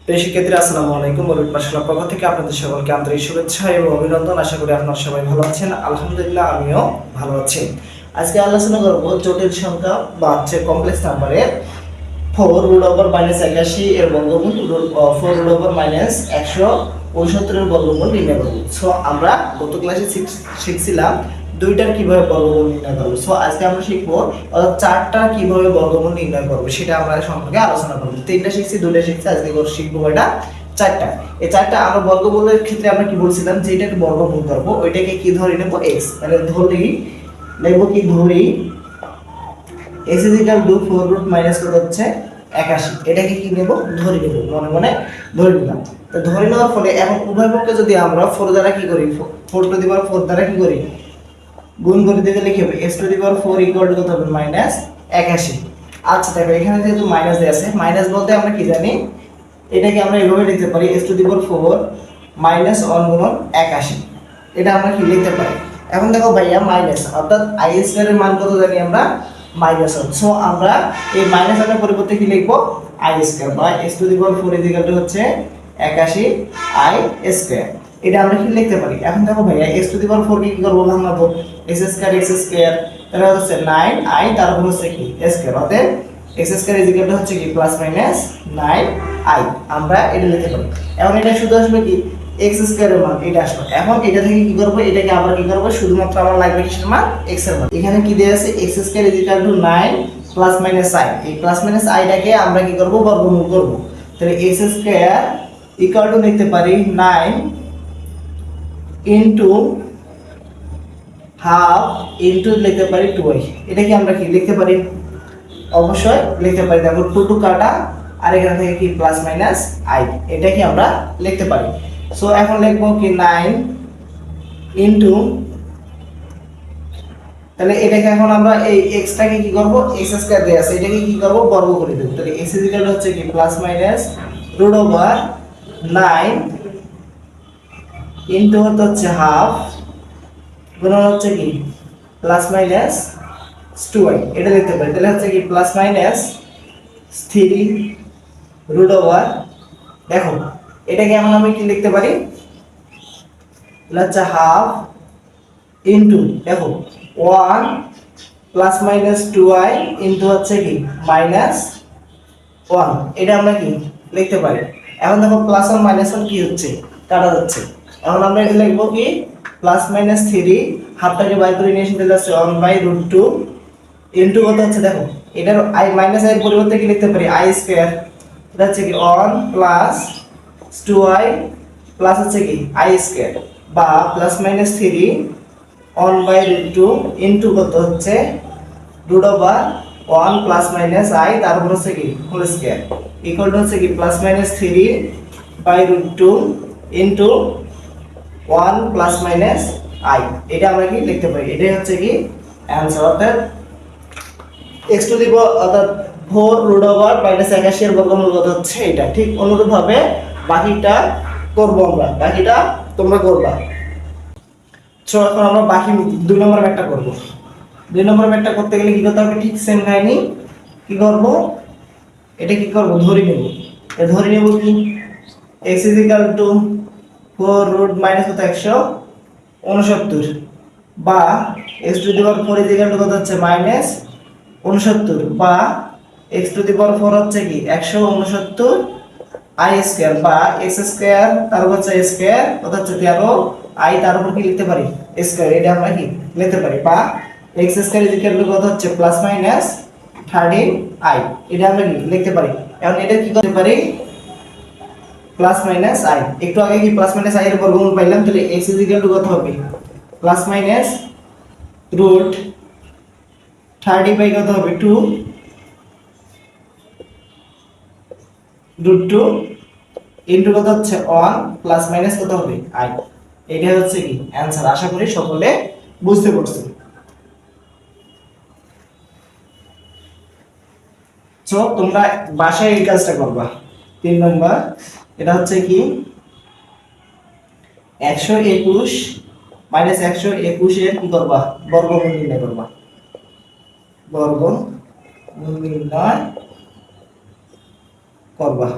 প্রিয় শিক্ষার্থীরা, আসসালামু আলাইকুম। মরুট পাঠশালার পক্ষ থেকে আপনাদের সকলকে আন্তরিক শুভেচ্ছা এবং অভিনন্দন। আশা করি আপনারা সবাই ভালো আছেন। আলহামদুলিল্লাহ, আমিও ভালো আছি। আজকে আলোচনা করব জটিল সংখ্যা বা কমপ্লেক্স নাম্বারের 4√-81 এর বর্গমূল, 4√-169 এর বর্গমূল নির্ণয় করব। সো আমরা গত ক্লাসে শিখছিলাম দুইটার কিভাবে বর্গমূল নির্ণয় করব। সো আজকে আমরা শিখবো চারটা কিভাবে বর্গমূল নির্ণয় করব, সেটা আমরা সম্পর্কে আলোচনা করব। তিনটা শিখছি, দুইটা শিখছি, আজকে শিখবো এটা চারটা। এই চারটা আমরা বর্গমূলের ক্ষেত্রে আমরা কি বলছিলাম, যে এটাকে বর্গমূল করব ওইটাকে কি ধরে নেব, x। তাহলে ধরি লিখব কি, ধরি x = 4√- কত হচ্ছে 81। এটাকে কি নেব, ধরে নেব, মনে মনে ধরে নিলাম। তো ধরে নেওয়ার ফলে এখন উভয় পক্ষে যদি আমরা 4 দ্বারা কি করি, 4⁴ দ্বারা কি করি, গুণ করে দিতে লিখে হবে x⁴ = কত হবে, -81। আচ্ছা দেখো, এখানে যেহেতু মাইনাস দেয়া আছে, মাইনাস বলতে আমরা কি জানি, এটাকে আমরা এভাবে লিখতে পারি x⁴ -1 গুণন 81। এটা আমরা কি লিখতে পারি। এখন দেখো ভাইয়া, মাইনাস অর্থাৎ i² এর মান কত জানি আমরা, -1। সো আমরা এই মাইনাস এর পরিবর্তে কি লিখব, i² বা x⁴ হচ্ছে 81 i²। এটা আমরা কি লিখতে পারি। এখন দেখো ভাইয়া, x⁴ কে কি করব, ভাঙাবো, x² তাহলে হচ্ছে 9i, তারপর হচ্ছে কি স্কয়ার, অতএব x² হচ্ছে কি +-9i। আমরা এটা লিখতে পারি। এখন এটা শুধু আসবে কি x² এর মান, এটা আসবে। এখন এটা থেকে কি করব, এটাকে আবার কি করব, শুধুমাত্র আমার লাগবে কিসের মান, x এর মান। এখানে কি দেয়া আছে, x² = 9 +-i। এই +-i টাকে আমরা কি করব, বর্গমূল করব। তাহলে x² লিখতে পারি 9 ইনটু হাফ ইনটু লিখতে পারি 2i। এটা কি আমরা কি লিখতে পারি, অবশ্যই লিখতে পারি। দেখো 2 কাটা, আর এখান থেকে কি +-i, এটা কি আমরা লিখতে পারি। সো এখন লিখবো কি 9 ইনটু, তাহলে এটাকে এখন আমরা এই x টাকে কি করব, x² দেয়া আছে, এটাকে কি করব, বর্গ করে দেব। তাহলে x হচ্ছে কি +-√9 ইনটু হচ্ছে হাফ গুণন হচ্ছে কি +-2i। এটা লিখতে পারি। তাহলে হচ্ছে কি +-3√, দেখো এটাকে এখন আমি কি লিখতে পারি, হচ্ছে হাফ ইনটু, দেখো 1 +-2i ইনটু হচ্ছে কি -1। এটা আমরা কি লিখতে পারি। এখন দেখো প্লাস আর মাইনাস কি হচ্ছে, কাটা যাচ্ছে। এখন আমরা এটা লিখবো কি +-3, হাফটাকে বাই করে নিয়ে এসে যাচ্ছে 1/√2 ইনটু কত হচ্ছে, দেখো এটার i মাইনাস এর পরিবর্তে কি লিখতে পারি, i²। এটা হচ্ছে কি 1 + 2i প্লাস হচ্ছে কি i² বা +-3 1/√2 ইনটু কত হচ্ছে √1 +-i, তারপর হচ্ছে কি হোল স্কয়ার ইকুয়াল টু হচ্ছে কি +-3/√2 ইনটু 1 +-i। এটা আমরা কি লিখতে পারি। এটাই হচ্ছে কি অ্যানসার, অর্থাৎ x⁴ অর্থাৎ 4√-81 এর বর্গমূল কত হচ্ছে এটা। ঠিক অনুরূপভাবে বাকিটা করব আমরা, বাকিটা তোমরা করবা। সো এখন আমরা বাকি 2 নম্বর ম্যাথটা করব। 2 নম্বর ম্যাথটা করতে গেলে কি করতে হবে, ঠিক সেম কাহিনী। কি করব, এটা কি করব, ধরে নেব। এটা ধরে নেব কি x = 4√-169 বা x⁴ কত হচ্ছে -69 বা x⁴ হচ্ছে কি 169 i² বা x² তার উপর হচ্ছে স্কয়ার কত হচ্ছে 13i, তার উপর কি লিখতে পারি স্কয়ার। এটা আমরা কি লিখতে পারি, বা x² কত হচ্ছে +-13i। এটা আমরা কি লিখতে পারি। এখন এটা কি করতে পারি, +-i। একটু আগে কি +-i এর বর্গমূল পাইলাম। তাহলে x কত হবে, +-√30 কত হবে 2√2 ইনটু কত হচ্ছে 1 +- কত হবে i। এটা হচ্ছে কি অ্যানসার। আশা করি সকলে বুঝতে পারছো। সো তোমরা বাসায় এই কাজটা করবা। 3 নম্বর, এটা হচ্ছে কি 121 -121 এর কি করবা, বর্গমূল নির্ণয় করবা। বর্গমূল নির্ণয় করবা।